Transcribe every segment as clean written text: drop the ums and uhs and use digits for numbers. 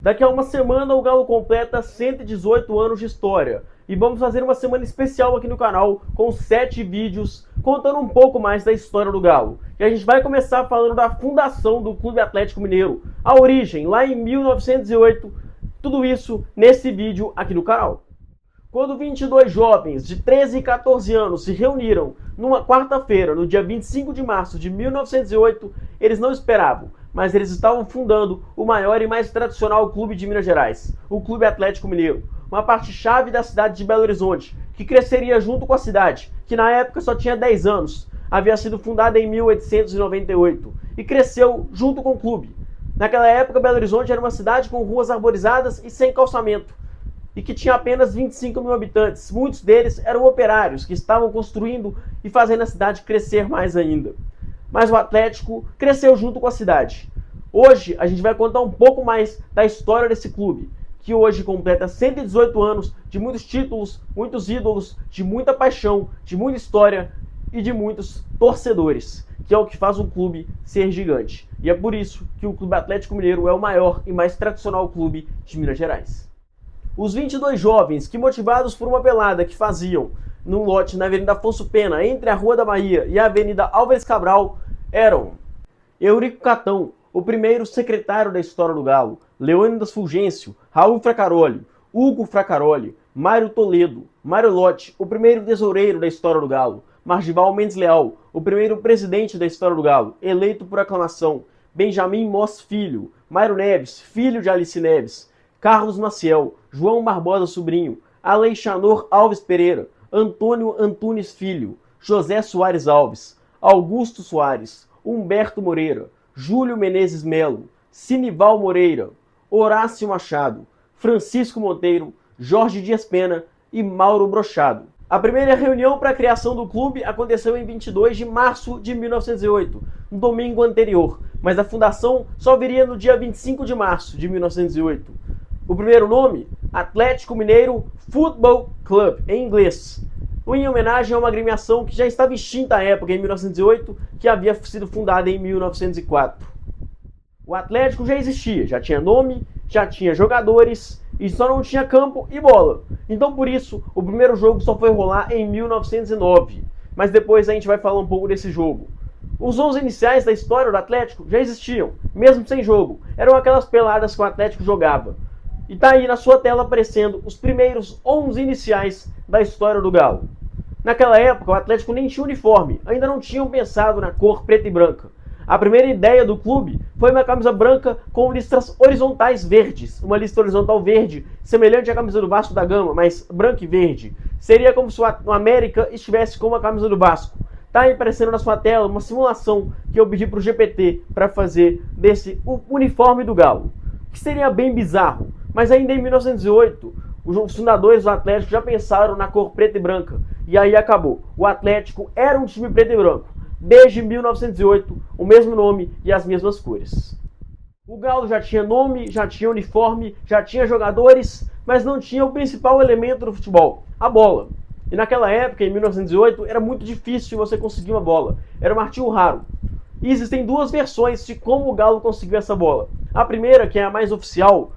Daqui a uma semana o Galo completa 118 anos de história e vamos fazer uma semana especial aqui no canal com 7 vídeos contando um pouco mais da história do Galo. E a gente vai começar falando da fundação do Clube Atlético Mineiro, a origem lá em 1908, tudo isso nesse vídeo aqui no canal. Quando 22 jovens de 13 e 14 anos se reuniram numa quarta-feira, no dia 25 de março de 1908, eles não esperavam, mas eles estavam fundando o maior e mais tradicional clube de Minas Gerais, o Clube Atlético Mineiro, uma parte-chave da cidade de Belo Horizonte, que cresceria junto com a cidade, que na época só tinha 10 anos, havia sido fundada em 1898, e cresceu junto com o clube. Naquela época, Belo Horizonte era uma cidade com ruas arborizadas e sem calçamento, e que tinha apenas 25 mil habitantes. Muitos deles eram operários que estavam construindo e fazendo a cidade crescer mais ainda. Mas o Atlético cresceu junto com a cidade. Hoje a gente vai contar um pouco mais da história desse clube, que hoje completa 118 anos de muitos títulos, muitos ídolos, de muita paixão, de muita história e de muitos torcedores, que é o que faz um clube ser gigante. E é por isso que o Clube Atlético Mineiro é o maior e mais tradicional clube de Minas Gerais. Os 22 jovens que, motivados por uma pelada que faziam num lote na Avenida Afonso Pena, entre a Rua da Bahia e a Avenida Álvares Cabral, eram Eurico Catão, o primeiro secretário da história do Galo, Leônidas Fulgêncio, Raul Fracaroli, Hugo Fracaroli, Mário Toledo, Mário Lotti, o primeiro tesoureiro da história do Galo, Margival Mendes Leal, o primeiro presidente da história do Galo, eleito por aclamação, Benjamin Moss Filho, Mário Neves, filho de Alice Neves, Carlos Maciel, João Barbosa Sobrinho, Aleixandor Alves Pereira, Antônio Antunes Filho, José Soares Alves, Augusto Soares, Humberto Moreira, Júlio Menezes Melo, Sinival Moreira, Horácio Machado, Francisco Monteiro, Jorge Dias Pena e Mauro Brochado. A primeira reunião para a criação do clube aconteceu em 22 de março de 1908, no domingo anterior, mas a fundação só viria no dia 25 de março de 1908. O primeiro nome, Atlético Mineiro Football Club, em inglês, em homenagem a uma agremiação que já estava extinta à época, em 1908, que havia sido fundada em 1904. O Atlético já existia, já tinha nome, já tinha jogadores, e só não tinha campo e bola. Então, por isso, o primeiro jogo só foi rolar em 1909, mas depois a gente vai falar um pouco desse jogo. Os 11 iniciais da história do Atlético já existiam, mesmo sem jogo, eram aquelas peladas que o Atlético jogava. E tá aí na sua tela aparecendo os primeiros 11 iniciais da história do Galo. Naquela época o Atlético nem tinha uniforme, ainda não tinham pensado na cor preta e branca. A primeira ideia do clube foi uma camisa branca com listras horizontais verdes. Uma lista horizontal verde, semelhante à camisa do Vasco da Gama, mas branca e verde. Seria como se o América estivesse com a camisa do Vasco. Tá aí aparecendo na sua tela uma simulação que eu pedi para o GPT para fazer desse uniforme do Galo, que seria bem bizarro. Mas ainda em 1908, os fundadores do Atlético já pensaram na cor preta e branca. E aí acabou. O Atlético era um time preto e branco. Desde 1908, o mesmo nome e as mesmas cores. O Galo já tinha nome, já tinha uniforme, já tinha jogadores, mas não tinha o principal elemento do futebol, a bola. E naquela época, em 1908, era muito difícil você conseguir uma bola. Era um artigo raro. E existem duas versões de como o Galo conseguiu essa bola. A primeira, que é a mais oficial,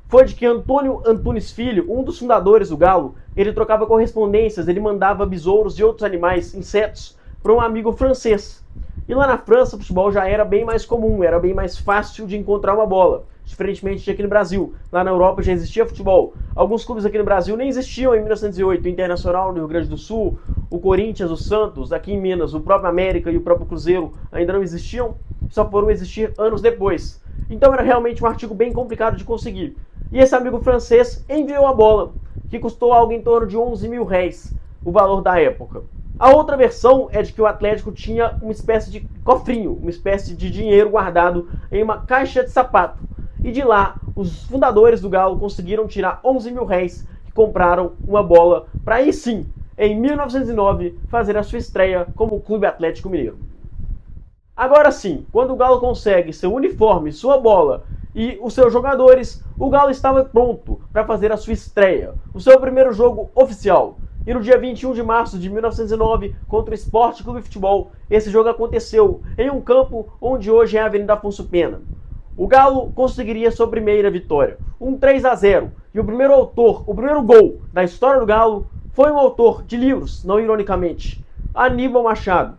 foi de que Antônio Antunes Filho, um dos fundadores do Galo, ele trocava correspondências, ele mandava besouros e outros animais, insetos, para um amigo francês. E lá na França o futebol já era bem mais comum, era bem mais fácil de encontrar uma bola, diferentemente de aqui no Brasil. Lá na Europa já existia futebol. Alguns clubes aqui no Brasil nem existiam em 1908, o Internacional no Rio Grande do Sul, o Corinthians, o Santos, aqui em Minas, o próprio América e o próprio Cruzeiro ainda não existiam, só foram existir anos depois. Então era realmente um artigo bem complicado de conseguir. E esse amigo francês enviou a bola, que custou algo em torno de 11 mil réis, o valor da época. A outra versão é de que o Atlético tinha uma espécie de cofrinho, uma espécie de dinheiro guardado em uma caixa de sapato. E de lá, os fundadores do Galo conseguiram tirar 11 mil réis que compraram uma bola para aí sim, em 1909, fazer a sua estreia como Clube Atlético Mineiro. Agora sim, quando o Galo consegue seu uniforme, sua bola e os seus jogadores, o Galo estava pronto para fazer a sua estreia, o seu primeiro jogo oficial. E no dia 21 de março de 1909, contra o Sport Clube Futebol, esse jogo aconteceu em um campo onde hoje é a Avenida Afonso Pena. O Galo conseguiria sua primeira vitória, um 3-0, e o primeiro gol da história do Galo foi um autor de livros, não ironicamente, Aníbal Machado.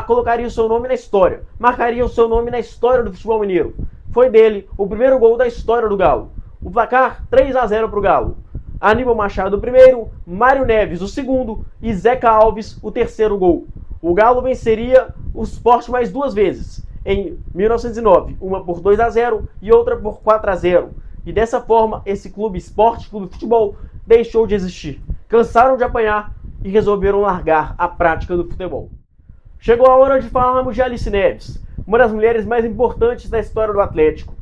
Colocaria o seu nome na história, marcaria o seu nome na história do futebol mineiro. Foi dele o primeiro gol da história do Galo. O placar 3-0 para o Galo. Aníbal Machado o primeiro, Mário Neves o segundo e Zeca Alves o terceiro gol. O Galo venceria o Sport mais duas vezes, em 1909, uma por 2-0 e outra por 4-0. E dessa forma, esse clube Sport Clube Futebol deixou de existir. Cansaram de apanhar e resolveram largar a prática do futebol. Chegou a hora de falarmos de Alice Neves, uma das mulheres mais importantes da história do Atlético.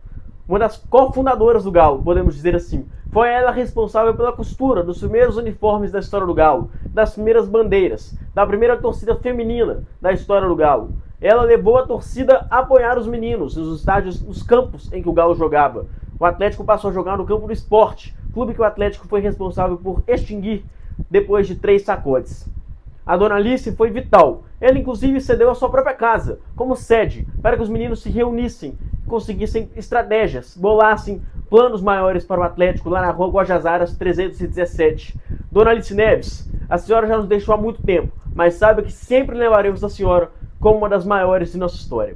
Uma das cofundadoras do Galo, podemos dizer assim. Foi ela responsável pela costura dos primeiros uniformes da história do Galo, das primeiras bandeiras, da primeira torcida feminina da história do Galo. Ela levou a torcida a apoiar os meninos nos estádios, nos campos em que o Galo jogava. O Atlético passou a jogar no campo do Sport, clube que o Atlético foi responsável por extinguir depois de 3 sacodes. A dona Alice foi vital. Ela inclusive cedeu a sua própria casa como sede para que os meninos se reunissem, conseguissem estratégias, bolassem planos maiores para o Atlético lá na rua Guajazaras 317. Dona Alice Neves, a senhora já nos deixou há muito tempo, mas saiba que sempre lembraremos a senhora como uma das maiores de nossa história.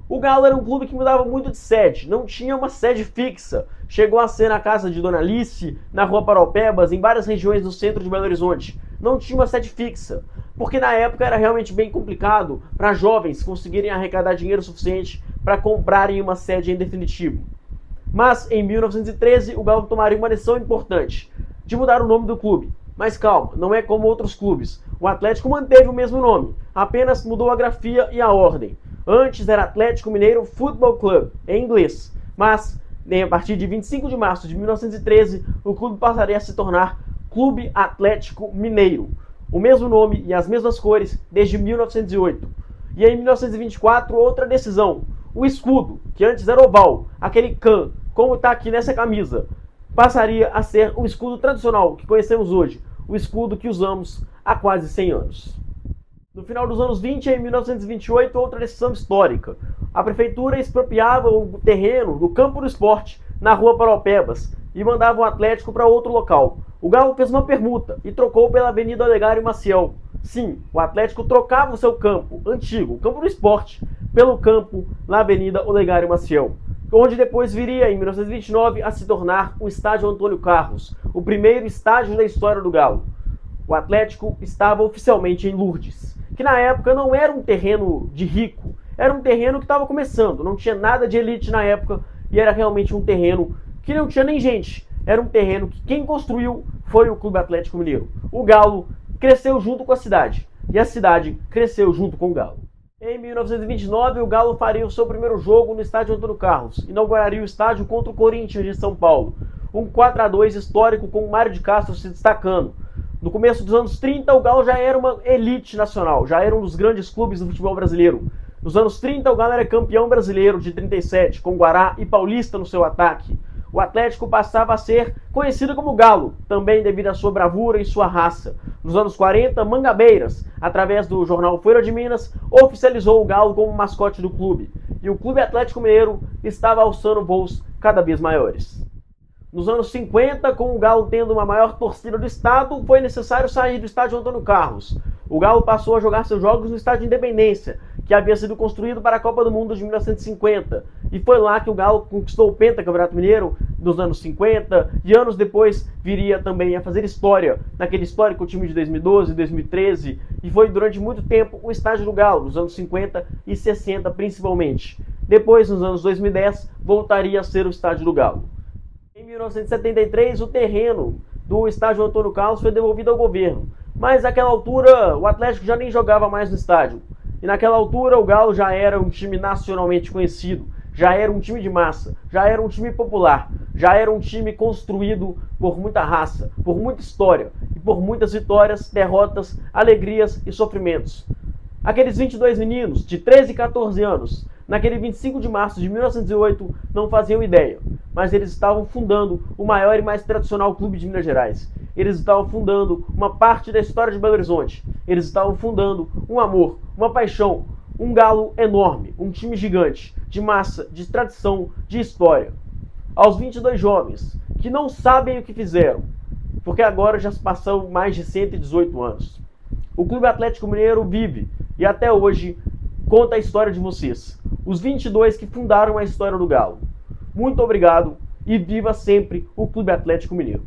O Galo era um clube que mudava muito de sede, não tinha uma sede fixa. Chegou a ser na casa de Dona Alice, na rua Paraupebas, em várias regiões do centro de Belo Horizonte. Não tinha uma sede fixa, porque na época era realmente bem complicado para jovens conseguirem arrecadar dinheiro suficiente para comprarem uma sede em definitivo. Mas em 1913 o Galo tomaria uma decisão importante, de mudar o nome do clube. Mas calma, não é como outros clubes. O Atlético manteve o mesmo nome, apenas mudou a grafia e a ordem. Antes era Atlético Mineiro Football Club, em inglês, mas a partir de 25 de março de 1913, o clube passaria a se tornar Clube Atlético Mineiro. O mesmo nome e as mesmas cores desde 1908. E em 1924, outra decisão. O escudo, que antes era oval, aquele can, como está aqui nessa camisa, passaria a ser o escudo tradicional que conhecemos hoje, o escudo que usamos há quase 100 anos. No final dos anos 20, em 1928, outra decisão histórica. A prefeitura expropriava o terreno do campo do esporte na rua Paraupebas e mandava o Atlético para outro local. O Galo fez uma permuta e trocou pela Avenida Olegário Maciel. Sim, o Atlético trocava o seu campo antigo, o campo do esporte, pelo campo na Avenida Olegário Maciel, onde depois viria, em 1929, a se tornar o Estádio Antônio Carlos, o primeiro estádio da história do Galo. O Atlético estava oficialmente em Lourdes, que na época não era um terreno de rico, era um terreno que estava começando, não tinha nada de elite na época e era realmente um terreno que não tinha nem gente. Era um terreno que quem construiu foi o Clube Atlético Mineiro. O Galo cresceu junto com a cidade e a cidade cresceu junto com o Galo. Em 1929, o Galo faria o seu primeiro jogo no estádio Antônio Carlos, inauguraria o estádio contra o Corinthians de São Paulo. Um 4-2 histórico com o Mário de Castro se destacando. No começo dos anos 30, o Galo já era uma elite nacional, já era um dos grandes clubes do futebol brasileiro. Nos anos 30, o Galo era campeão brasileiro de 37, com Guará e Paulista no seu ataque. O Atlético passava a ser conhecido como Galo, também devido à sua bravura e sua raça. Nos anos 40, Mangabeiras, através do jornal Folha de Minas, oficializou o Galo como mascote do clube. E o Clube Atlético Mineiro estava alçando voos cada vez maiores. Nos anos 50, com o Galo tendo uma maior torcida do estado, foi necessário sair do estádio Antônio Carlos. O Galo passou a jogar seus jogos no estádio Independência, que havia sido construído para a Copa do Mundo de 1950. E foi lá que o Galo conquistou o Pentacampeonato Mineiro dos anos 50, e anos depois viria também a fazer história naquele histórico time de 2012 e 2013, e foi durante muito tempo o estádio do Galo, nos anos 50 e 60 principalmente. Depois, nos anos 2010, voltaria a ser o estádio do Galo. Em 1973, o terreno do estádio Antônio Carlos foi devolvido ao governo, mas naquela altura o Atlético já nem jogava mais no estádio. E naquela altura o Galo já era um time nacionalmente conhecido, já era um time de massa, já era um time popular, já era um time construído por muita raça, por muita história e por muitas vitórias, derrotas, alegrias e sofrimentos. Aqueles 22 meninos de 13 e 14 anos, naquele 25 de março de 1908, não faziam ideia, mas eles estavam fundando o maior e mais tradicional clube de Minas Gerais. Eles estavam fundando uma parte da história de Belo Horizonte. Eles estavam fundando um amor, uma paixão, um Galo enorme, um time gigante, de massa, de tradição, de história. Aos 22 jovens que não sabem o que fizeram, porque agora já se passaram mais de 118 anos. O Clube Atlético Mineiro vive e até hoje conta a história de vocês, os 22 que fundaram a história do Galo. Muito obrigado e viva sempre o Clube Atlético Mineiro.